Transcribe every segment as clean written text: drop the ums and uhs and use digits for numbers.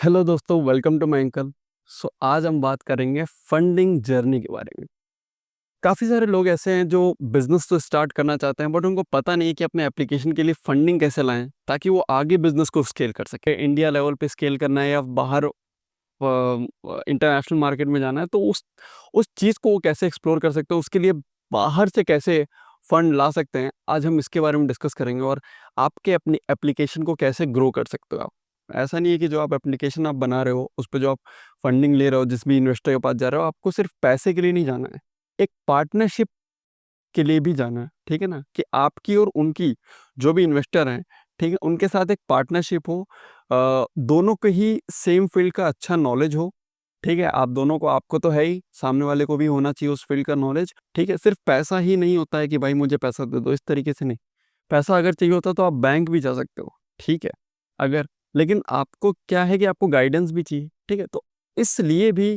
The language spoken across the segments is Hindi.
हेलो दोस्तों, वेलकम टू माय अंकल। आज हम बात करेंगे फंडिंग जर्नी के बारे में। काफ़ी सारे लोग ऐसे हैं जो बिजनेस तो स्टार्ट करना चाहते हैं, बट उनको पता नहीं है कि अपने एप्लीकेशन के लिए फंडिंग कैसे लाएं ताकि वो आगे बिजनेस को स्केल कर सके। इंडिया लेवल पे स्केल करना है या बाहर इंटरनेशनल मार्केट में जाना है, तो उस चीज़ को वो कैसे एक्सप्लोर कर सकते हैं, उसके लिए बाहर से कैसे फंड ला सकते हैं, आज हम इसके बारे में डिस्कस करेंगे। और आपके अपनी एप्लीकेशन को कैसे ग्रो कर सकते हो आप। ऐसा नहीं है कि जो आप एप्लीकेशन आप बना रहे हो उस पे जो आप फंडिंग ले रहे हो, जिस भी इन्वेस्टर के पास जा रहे हो, आपको सिर्फ पैसे के लिए नहीं जाना है, एक पार्टनरशिप के लिए भी जाना है। ठीक है ना, कि आपकी और उनकी जो भी इन्वेस्टर हैं, ठीक है, उनके साथ एक पार्टनरशिप हो। दोनों को ही सेम फील्ड का अच्छा नॉलेज हो। ठीक है, आप दोनों को, आपको तो है ही, सामने वाले को भी होना चाहिए उस फील्ड का नॉलेज। ठीक है, सिर्फ पैसा ही नहीं होता है कि भाई मुझे पैसा दे दो, इस तरीके से नहीं। पैसा अगर चाहिए होता तो आप बैंक भी जा सकते हो। ठीक है, अगर, लेकिन आपको क्या है कि आपको गाइडेंस भी चाहिए। ठीक है, तो इसलिए भी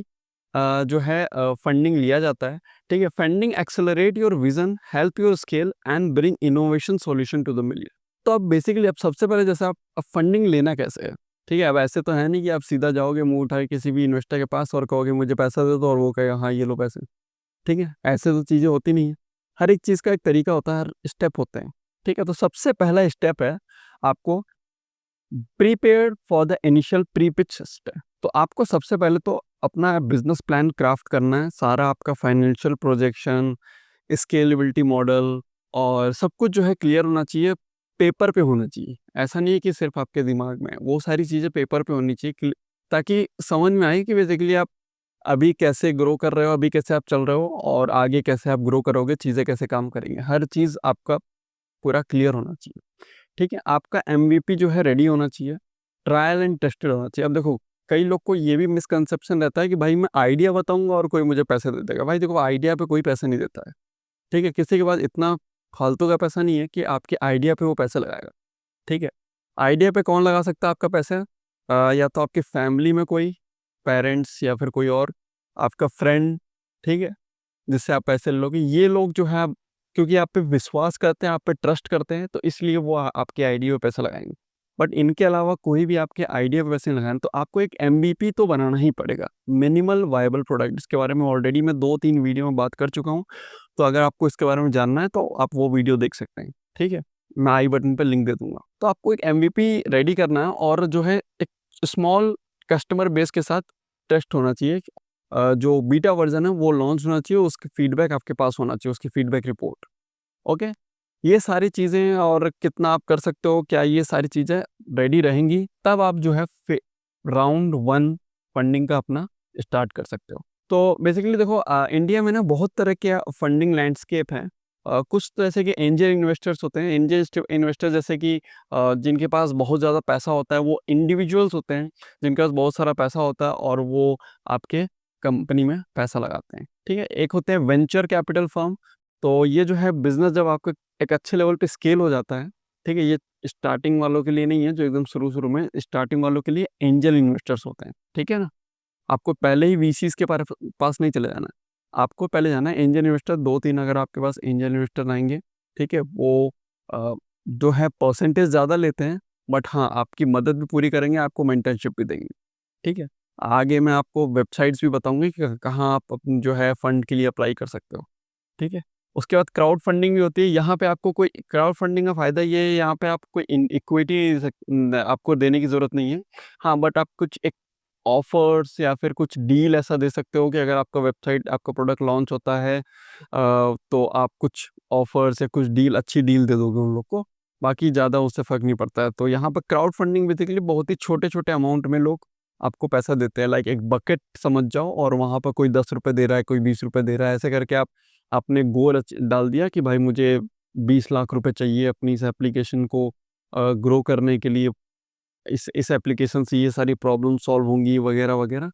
जो है फंडिंग लिया जाता है। ठीक है, funding accelerate your vision, help your scale and bring innovation solution to the million. तो अब बेसिकली, अब सबसे पहले जैसे आप, अब फंडिंग लेना कैसे है। ठीक है, अब ऐसे तो है नहीं कि आप सीधा जाओगे मुंह उठा के किसी भी इन्वेस्टर के पास और कहोगे मुझे पैसा दे दो और वो कहेगा हाँ ये लो पैसे। ठीक है, ऐसे तो चीज़ें होती नहीं है। हर एक चीज़ का एक तरीका होता है, हर स्टेप होते हैं। ठीक है, तो सबसे पहला स्टेप है आपको prepare for the initial pre pitch step. तो आपको सबसे पहले तो अपना बिजनेस प्लान क्राफ्ट करना है, सारा आपका फाइनेंशियल प्रोजेक्शन, स्केलेबिलिटी मॉडल और सब कुछ जो है क्लियर होना चाहिए, पेपर पे होना चाहिए। ऐसा नहीं है कि सिर्फ आपके दिमाग में है, वो सारी चीज़ें पेपर पे होनी चाहिए ताकि समझ में आए कि बेसिकली आप अभी कैसे ग्रो कर रहे हो, अभी कैसे आप चल रहे हो और आगे कैसे आप ग्रो करोगे, चीज़ें कैसे काम करेंगे, हर चीज़ आपका पूरा क्लियर होना चाहिए। ठीक है, आपका एमवीपी जो है रेडी होना चाहिए, ट्रायल एंड टेस्टेड होना चाहिए। अब देखो, कई लोग को ये भी मिसकंसेप्शन रहता है कि भाई मैं आइडिया बताऊंगा और कोई मुझे पैसे दे देगा। भाई देखो, आइडिया पे कोई पैसे नहीं देता है। ठीक है, किसी के पास इतना फालतू का पैसा नहीं है कि आपके आइडिया पे वो पैसे लगाएगा। ठीक है, आइडिया पे कौन लगा सकता है आपका पैसा? या तो आपकी फैमिली में कोई, पेरेंट्स या फिर कोई और आपका फ्रेंड। ठीक है, जिससे आप पैसे ले लोगे। ये लोग जो है क्योंकि आप पे विश्वास करते हैं, आप पे ट्रस्ट करते हैं, तो इसलिए वो आपके आइडिया पे पैसा लगाएंगे। बट इनके अलावा कोई भी आपके आइडिया पे पैसे नहीं लगाएंगे। तो आपको एक एमवीपी तो बनाना ही पड़ेगा, मिनिमल वायबल प्रोडक्ट। इसके बारे में ऑलरेडी मैं 2-3 वीडियो में बात कर चुका हूँ। तो अगर आपको इसके बारे में जानना है तो आप वो वीडियो देख सकते हैं। ठीक है, मैं आई बटन पे लिंक दे दूंगा। तो आपको एक एमवीपी रेडी करना है और जो है एक स्मॉल कस्टमर बेस के साथ टेस्ट होना चाहिए। जो बीटा वर्जन है वो लॉन्च होना चाहिए, उसकी फीडबैक आपके पास होना चाहिए, उसकी फीडबैक रिपोर्ट। ओके, ये सारी चीज़ें और कितना आप कर सकते हो, क्या ये सारी चीज़ें रेडी रहेंगी, तब आप जो है राउंड 1 फंडिंग का अपना स्टार्ट कर सकते हो। तो बेसिकली देखो, इंडिया में ना बहुत तरह के फंडिंग लैंडस्केप हैं। कुछ तो ऐसे कि एंजल इन्वेस्टर्स होते हैं। एंजल इन्वेस्टर जैसे कि जिनके पास बहुत ज़्यादा पैसा होता है, वो इंडिविजुअल्स होते हैं जिनके पास बहुत सारा पैसा होता है और वो आपके कंपनी में पैसा लगाते हैं। ठीक है, एक होते हैं वेंचर कैपिटल फर्म। तो ये जो है बिजनेस जब आपका एक अच्छे लेवल पे स्केल हो जाता है, ठीक है, ये स्टार्टिंग वालों के लिए नहीं है, जो एकदम शुरू में, स्टार्टिंग वालों के लिए एंजल इन्वेस्टर्स होते हैं। ठीक है ना, आपको पहले ही वीसीज के पास नहीं चले जाना है, आपको पहले जाना है एंजल इन्वेस्टर। 2-3 अगर आपके पास एंजल इन्वेस्टर आएंगे, ठीक है, वो जो है परसेंटेज ज़्यादा लेते हैं, बट हाँ आपकी मदद भी पूरी करेंगे, आपको मेंटरशिप भी देंगे। ठीक है, आगे मैं आपको वेबसाइट्स भी बताऊंगी कि कहाँ आप अपनी जो है फंड के लिए अप्लाई कर सकते हो। ठीक है, उसके बाद क्राउड फंडिंग भी होती है। यहाँ पे आपको कोई क्राउड फंडिंग का फ़ायदा ये है, यहाँ पे आप कोई इक्विटी आपको देने की ज़रूरत नहीं है। हाँ, बट आप कुछ एक ऑफर्स या फिर कुछ डील ऐसा दे सकते हो कि अगर आपका वेबसाइट, आपका प्रोडक्ट लॉन्च होता है, तो आप कुछ ऑफर्स या कुछ डील, अच्छी डील दे दोगे उन लोग को। बाकी ज़्यादा उससे फ़र्क नहीं पड़ता है। तो यहाँ पर क्राउड फंडिंग बेसिकली बहुत ही छोटे-छोटे अमाउंट में लोग आपको पैसा देते हैं। लाइक एक बकेट समझ जाओ, और वहाँ पर कोई ₹10 दे रहा है, कोई ₹20 दे रहा है। ऐसे करके आप आपने गोल डाल दिया कि भाई मुझे 20 लाख रुपए चाहिए अपनी इस एप्लीकेशन को ग्रो करने के लिए। इस एप्लीकेशन से ये सारी प्रॉब्लम सॉल्व होंगी वगैरह वगैरह।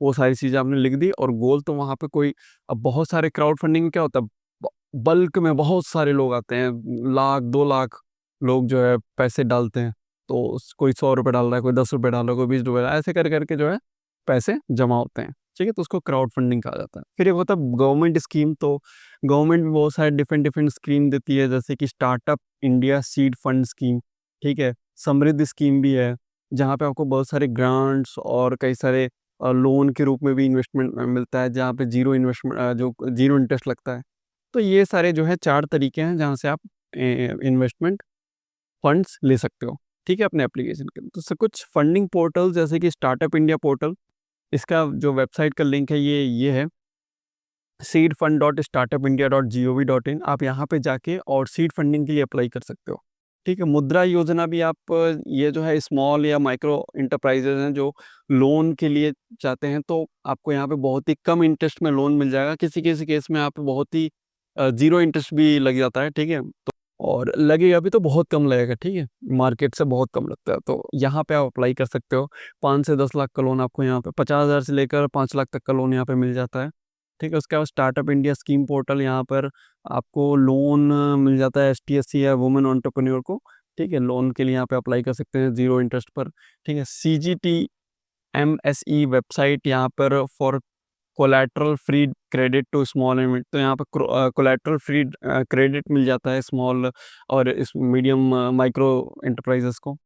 वो सारी चीज़ें आपने लिख दी और गोल तो वहाँ पे कोई, अब बहुत सारे क्राउड फंडिंग में क्या होता है, बल्क में बहुत सारे लोग आते हैं, लाख 2 लाख लोग जो है पैसे डालते हैं। तो कोई ₹100 डाल रहा है, कोई ₹10 डाल रहा है, कोई ₹20 ऐसे कर करके जो है पैसे जमा होते हैं। ठीक है, तो उसको क्राउड फंडिंग कहा जाता है। फिर एक होता है गवर्नमेंट स्कीम। तो गवर्नमेंट भी बहुत सारे डिफरेंट डिफरेंट स्कीम देती है, जैसे कि startup India seed fund scheme. ठीक है, समृद्धि स्कीम भी है। जहाँ पे आपको बहुत सारे ग्रांट्स और कई सारे लोन के रूप में भी इन्वेस्टमेंट मिलता है, जहाँ पे ज़ीरो इन्वेस्टमेंट जो ज़ीरो इंटरेस्ट लगता है। तो ये सारे जो है 4 तरीके हैं जहाँ से आप इन्वेस्टमेंट फंड्स ले सकते हो, ठीक है, अपने एप्लीकेशन के। तो कुछ फंडिंग पोर्टल जैसे कि स्टार्टअप इंडिया पोर्टल, इसका जो वेबसाइट का लिंक है ये है seedfund.startupindia.gov.in। आप यहाँ पे जाके और सीड फंडिंग के लिए अप्लाई कर सकते हो, ठीक है। मुद्रा योजना भी आप ये जो है स्मॉल या माइक्रो इंटरप्राइजेज हैं जो लोन के लिए चाहते हैं, तो आपको यहाँ पे बहुत ही कम इंटरेस्ट में लोन मिल जाएगा। किसी किसी केस में आप बहुत ही ज़ीरो इंटरेस्ट भी लग जाता है, ठीक है। तो और लगेगा भी तो बहुत कम लगेगा, ठीक है, मार्केट से बहुत कम लगता है। तो यहाँ पे आप अप्लाई कर सकते हो। 5 से 10 लाख का लोन आपको यहाँ पे 50,000 से लेकर 5 लाख तक का लोन यहाँ पे मिल जाता है, ठीक है। उसके बाद स्टार्टअप इंडिया स्कीम पोर्टल, यहाँ पर आपको लोन मिल जाता है एसटीएससी या वुमेन एंटरप्रेन्योर को, ठीक है। लोन के लिए यहाँ पे अप्लाई कर सकते हैं ज़ीरो इंटरेस्ट पर, ठीक है। सीजीटी एमएसई वेबसाइट यहाँ पर for collateral free credit to small and mid, तो यहाँ पर कोलैटरल फ्री क्रेडिट मिल जाता है स्मॉल और इस मीडियम माइक्रो एंटरप्राइजेस को,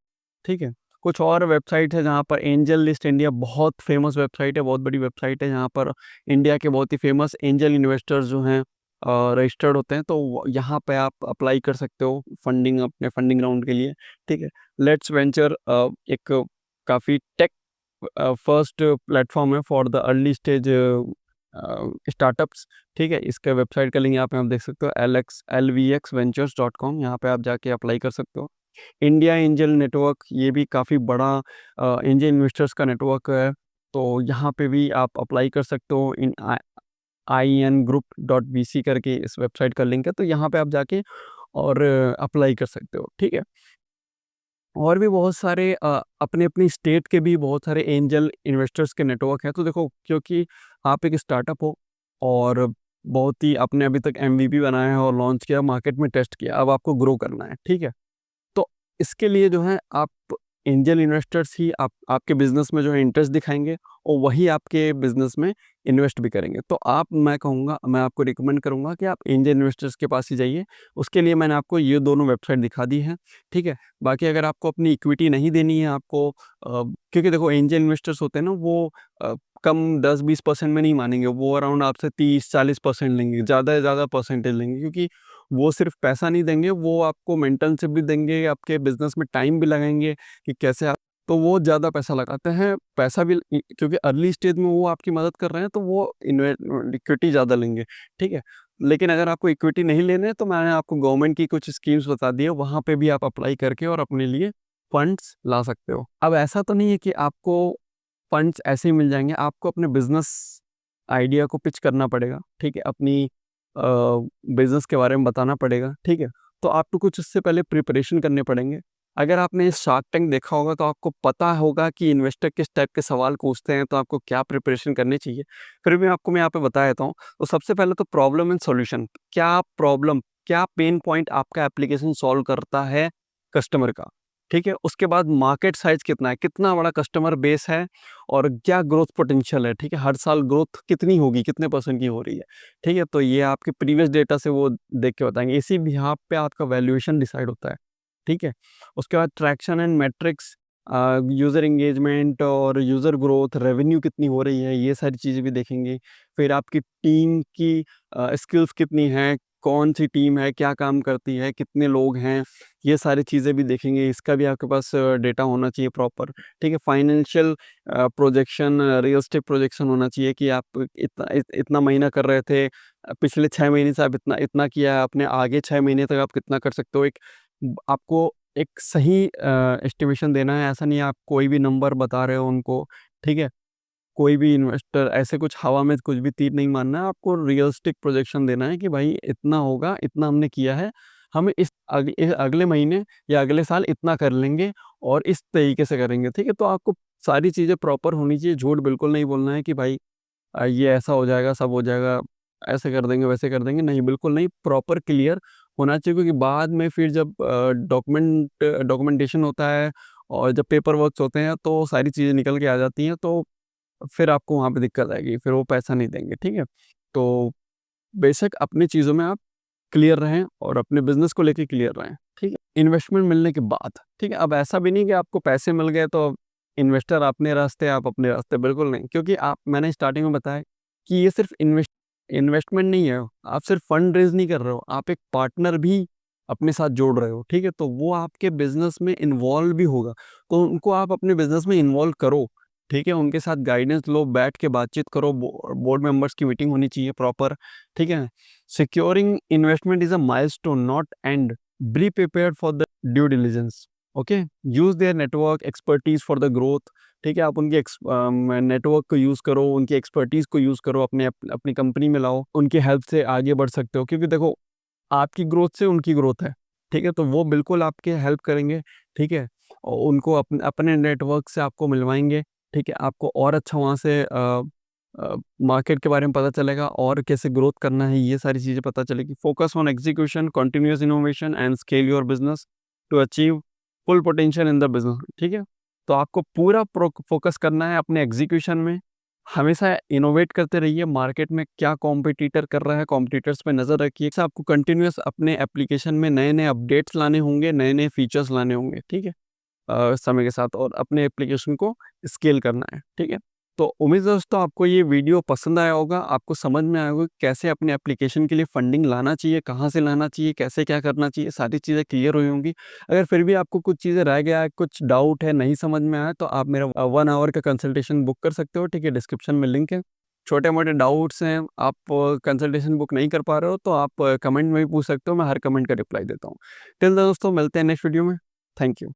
ठीक है। कुछ और वेबसाइट है जहाँ पर एंजल लिस्ट इंडिया, बहुत फेमस वेबसाइट है, बहुत बड़ी वेबसाइट है, जहाँ पर इंडिया के बहुत ही फेमस एंजल इन्वेस्टर्स जो हैं रजिस्टर्ड होते हैं। तो यहाँ पे आप अप्लाई कर सकते हो फंडिंग, अपने फंडिंग राउंड के लिए, ठीक है। लेट्स वेंचर एक काफ़ी टेक फर्स्ट प्लेटफॉर्म है for the early stage startups, ठीक है। इसका वेबसाइट का लिंक यहाँ पे आप देख सकते हो lvxventures.com, यहाँ पे आप जाके अप्लाई कर सकते हो। इंडिया एंजल नेटवर्क, ये भी काफ़ी बड़ा एंजल इन्वेस्टर्स का नेटवर्क है, तो यहाँ पे भी आप अप्लाई कर सकते हो। इन ingroup.vc करके इस वेबसाइट का लिंक है, तो यहाँ पे आप जाके और अप्लाई कर सकते हो, ठीक है। और भी बहुत सारे अपने अपनी स्टेट के भी बहुत सारे एंजल इन्वेस्टर्स के नेटवर्क हैं। तो देखो, क्योंकि आप एक स्टार्टअप हो और बहुत ही आपने अभी तक एमवीपी बनाया है और लॉन्च किया, मार्केट में टेस्ट किया, अब आपको ग्रो करना है, ठीक है। तो इसके लिए जो है आप एंजल इन्वेस्टर्स ही आपके बिज़नेस में जो है इंटरेस्ट दिखाएँगे और वही आपके बिज़नेस में इन्वेस्ट भी करेंगे। तो मैं आपको रिकमेंड करूँगा कि आप एंजल इन्वेस्टर्स के पास ही जाइए। उसके लिए मैंने आपको ये दोनों वेबसाइट दिखा दी हैं, ठीक है। बाकी अगर आपको अपनी इक्विटी नहीं देनी है आपको क्योंकि देखो एंजल इन्वेस्टर्स होते हैं ना, वो कम 10-20% में नहीं मानेंगे, वो अराउंड आपसे 30-40% लेंगे, ज़्यादा से ज़्यादा परसेंटेज लेंगे, क्योंकि वो सिर्फ पैसा नहीं देंगे, वो आपको मेंटरशिप भी देंगे, आपके बिज़नेस में टाइम भी लगाएँगे कि कैसे आप, तो वो ज़्यादा पैसा लगाते हैं, पैसा भी क्योंकि अर्ली स्टेज में वो आपकी मदद कर रहे हैं, तो वो इक्विटी ज़्यादा लेंगे, ठीक है। लेकिन अगर आपको इक्विटी नहीं लेने हैं, तो मैंने आपको गवर्नमेंट की कुछ स्कीम्स बता दी है, वहाँ पे भी आप अप्लाई करके और अपने लिए फंड्स ला सकते हो। अब ऐसा तो नहीं है कि आपको फंड्स ऐसे ही मिल जाएँगे, आपको अपने बिज़नेस आइडिया को पिच करना पड़ेगा, ठीक है। अपनी बिज़नेस के बारे में बताना पड़ेगा, ठीक है। तो आपको कुछ इससे पहले प्रिपरेशन करने पड़ेंगे। अगर आपने शार्क टैंक देखा होगा तो आपको पता होगा कि इन्वेस्टर किस टाइप के सवाल पूछते हैं, तो आपको क्या प्रिपरेशन करनी चाहिए। फिर भी आपको मैं यहाँ पे बता देता हूँ। तो सबसे पहले तो प्रॉब्लम एंड सॉल्यूशन, क्या पेन पॉइंट आपका एप्लीकेशन सॉल्व करता है कस्टमर का, ठीक है। उसके बाद मार्केट साइज़ कितना है, कितना बड़ा कस्टमर बेस है और क्या ग्रोथ पोटेंशियल है, ठीक है। हर साल ग्रोथ कितनी होगी, कितने परसेंट की हो रही है, ठीक है। तो ये आपके प्रीवियस डेटा से वो देख के बताएँगे। इसी बिहाफ़ पे आपका वैल्यूएशन डिसाइड होता है, ठीक है। उसके बाद traction and matrix, user engagement और यूज़र ग्रोथ, रेवेन्यू कितनी हो रही है, ये सारी चीज़ें भी देखेंगे। फिर आपकी टीम की स्किल्स कितनी हैं, कौन-सी टीम है, क्या काम करती है, कितने लोग हैं, ये सारी चीज़ें भी देखेंगे। इसका भी आपके पास डेटा होना चाहिए प्रॉपर, ठीक है। फाइनेंशियल प्रोजेक्शन, रियलिस्टिक प्रोजेक्शन होना चाहिए कि आप इतना महीना कर रहे थे, पिछले 6 महीने से आप इतना इतना किया है आपने, आगे 6 महीने तक आप कितना कर सकते हो। आपको एक सही एस्टिमेशन देना है, ऐसा नहीं है आप कोई भी नंबर बता रहे हो उनको, ठीक है। कोई भी इन्वेस्टर ऐसे कुछ हवा में कुछ भी तीर नहीं मारना है, आपको रियलिस्टिक प्रोजेक्शन देना है कि भाई इतना होगा, इतना हमने किया है, हम इस अगले महीने या अगले साल इतना कर लेंगे और इस तरीके से करेंगे, ठीक है। तो आपको सारी चीज़ें प्रॉपर होनी चाहिए, झूठ बिल्कुल नहीं बोलना है कि भाई ये ऐसा हो जाएगा, सब हो जाएगा, ऐसे कर देंगे, वैसे कर देंगे, नहीं, बिल्कुल नहीं, प्रॉपर क्लियर होना चाहिए। क्योंकि बाद में फिर जब डॉक्यूमेंटेशन होता है और जब पेपर वर्क्स होते हैं, तो सारी चीज़ें निकल के आ जाती हैं, तो फिर आपको वहाँ पे दिक्कत आएगी, फिर वो पैसा नहीं देंगे, ठीक है। तो बेशक अपनी चीज़ों में आप क्लियर रहें और अपने बिज़नेस को लेके क्लियर रहें। ठीक है, इन्वेस्टमेंट मिलने के बाद, ठीक है। अब ऐसा भी नहीं कि आपको पैसे मिल गए तो इन्वेस्टर अपने रास्ते, आप अपने रास्ते, बिल्कुल नहीं। क्योंकि आप, मैंने स्टार्टिंग में बताया कि ये सिर्फ इन्वेस्टमेंट नहीं है, आप सिर्फ फंड रेज नहीं कर रहे हो, आप एक पार्टनर भी अपने साथ जोड़ रहे हो, ठीक है। तो वो आपके बिजनेस में इन्वॉल्व भी होगा, तो उनको आप अपने बिजनेस में इन्वॉल्व करो, ठीक है। उनके साथ गाइडेंस लो, बैठ के बातचीत करो, बोर्ड मेंबर्स की मीटिंग होनी चाहिए प्रॉपर, ठीक है। Securing investment is a milestone not and, be prepared for the due diligence, okay. Use their network expertise for the growth, ठीक है। आप उनके नेटवर्क को यूज़ करो, उनकी एक्सपर्टीज़ को यूज़ करो, अपनी कंपनी में लाओ, उनकी हेल्प से आगे बढ़ सकते हो। क्योंकि देखो, आपकी ग्रोथ से उनकी ग्रोथ है, ठीक है। तो वो बिल्कुल आपके हेल्प करेंगे, ठीक है। और उनको अपने नेटवर्क से आपको मिलवाएंगे, ठीक है। आपको और अच्छा वहाँ से मार्केट के बारे में पता चलेगा, और कैसे ग्रोथ करना है, ये सारी चीज़ें पता चलेगी। Focus on execution, continuous innovation and scale your business to achieve full potential in the business, ठीक है। तो आपको पूरा फोकस करना है अपने एग्जीक्यूशन में, हमेशा इनोवेट करते रहिए। मार्केट में क्या कॉम्पिटिटर कर रहा है, कॉम्पिटिटर्स पे नज़र रखिए। आपको कंटिन्यूअस अपने एप्लीकेशन में नए नए अपडेट्स लाने होंगे, नए नए फीचर्स लाने होंगे, ठीक है, समय के साथ, और अपने एप्लीकेशन को स्केल करना है, ठीक है। तो उम्मीद है दोस्तों आपको ये वीडियो पसंद आया होगा, आपको समझ में आया होगा कि कैसे अपने एप्लीकेशन के लिए फंडिंग लाना चाहिए, कहाँ से लाना चाहिए, कैसे क्या करना चाहिए, सारी चीज़ें क्लियर हुई होंगी। अगर फिर भी आपको कुछ चीज़ें रह गया है, कुछ डाउट है, नहीं समझ में आया, तो आप मेरा 1 आवर का कंसल्टेशन बुक कर सकते हो, ठीक है। डिस्क्रिप्शन में लिंक है। छोटे मोटे डाउट्स हैं, आप कंसल्टेशन बुक नहीं कर पा रहे हो, तो आप कमेंट में भी पूछ सकते हो, मैं हर कमेंट का रिप्लाई देता हूँ। टिल देन दोस्तों, मिलते हैं नेक्स्ट वीडियो में। Thank you.